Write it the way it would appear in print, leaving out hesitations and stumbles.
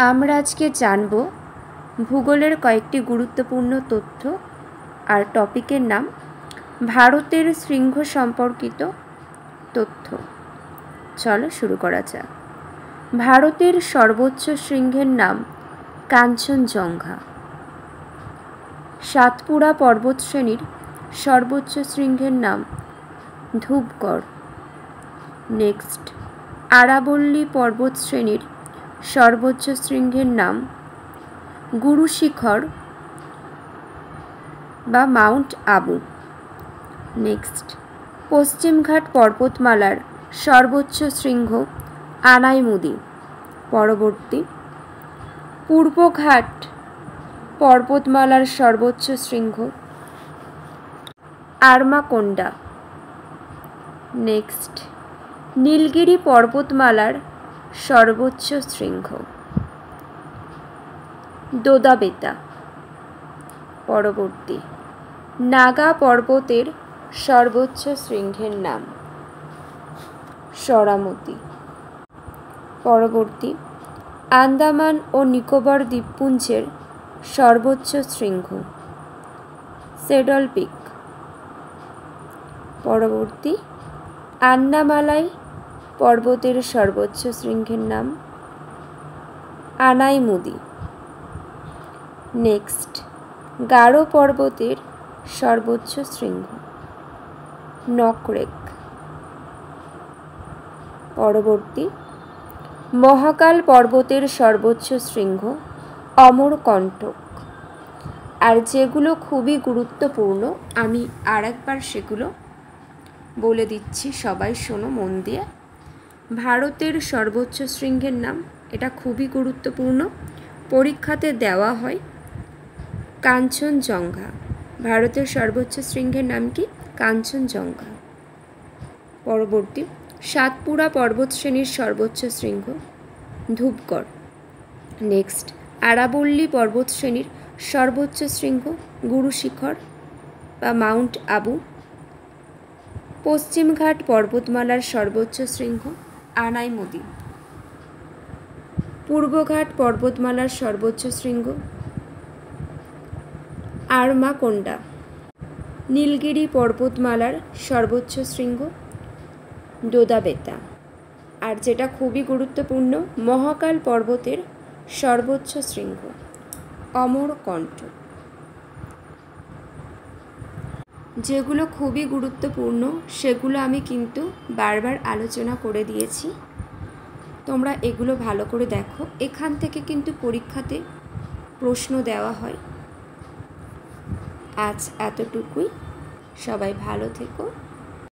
আমরা আজকে জানব ভূগোলের কয়েকটি গুরুত্বপূর্ণ তথ্য আর টপিকের নাম ভারতের শৃঙ্গ সম্পর্কিত তথ্য। চলো শুরু করা যাক। ভারতের সর্বোচ্চ শৃঙ্গের নাম কাঞ্চনজঙ্ঘা। সাতপুরা পর্বতশ্রেণীর সর্বোচ্চ শৃঙ্গের নাম ধূপগড়। নেক্সট, আরাবল্লী পর্বতশ্রেণীর সর্বোচ্চ শৃঙ্গের নাম গুরু শিখর বা মাউন্ট আবু। নেক্সট, পশ্চিমঘাট পর্বতমালার সর্বোচ্চ শৃঙ্গ আনাইমুদি। পরবর্তী, পূর্বঘাট পর্বতমালার সর্বোচ্চ শৃঙ্গ আরমাকোন্ডা। নেক্সট, নীলগিরি পর্বতমালার সর্বোচ্চ শৃঙ্গ দোদাবেতা। পরবর্তী, নাগা পর্বতের সর্বোচ্চ শৃঙ্গের নাম সরামতি। পরবর্তী, আন্দামান ও নিকোবর দ্বীপপুঞ্জের সর্বোচ্চ শৃঙ্গ সেডল পিক। পরবর্তী, আন্নামালাই পর্বতের সর্বোচ্চ শৃঙ্গের নাম আনাইমুদি। নেক্সট, গারো পর্বতের সর্বোচ্চ শৃঙ্গ নকরেক। পরবর্তী, মহাকাল পর্বতের সর্বোচ্চ শৃঙ্গ অমরকণ্টক। আর যেগুলো খুবই গুরুত্বপূর্ণ আমি আরেকবার সেগুলো বলে দিচ্ছি, সবাই শোনো মন দিয়ে। ভারতের সর্বোচ্চ শৃঙ্গের নাম, এটা খুবই গুরুত্বপূর্ণ, পরীক্ষাতে দেওয়া হয়, কাঞ্চনজঙ্ঘা। ভারতের সর্বোচ্চ শৃঙ্গের নাম কি? কাঞ্চনজঙ্ঘা। পরবর্তী, সাতপুরা পর্বতশ্রেণীর সর্বোচ্চ শৃঙ্গ ধূপগড়। নেক্সট, আরাবল্লী পর্বতশ্রেণীর সর্বোচ্চ শৃঙ্গ গুরু শিখর বা মাউন্ট আবু। পশ্চিমঘাট পর্বতমালার সর্বোচ্চ শৃঙ্গ আনাইমুদি। পূর্বঘাট পর্বতমালার সর্বোচ্চ শৃঙ্গ আরমাকোন্ডা। নীলগিরি পর্বতমালার সর্বোচ্চ শৃঙ্গ দোদাবেতা। আর যেটা খুবই গুরুত্বপূর্ণ, মহাকাল পর্বতের সর্বোচ্চ শৃঙ্গ অমরকণ্টক। যেগুলো খুবই গুরুত্বপূর্ণ সেগুলো আমি কিন্তু বারবার আলোচনা করে দিয়েছি, তোমরা এগুলো ভালো করে দেখো। এখান থেকে কিন্তু পরীক্ষাতে প্রশ্ন দেওয়া হয়। আজ এতটুকুই, সবাই ভালো থেকো।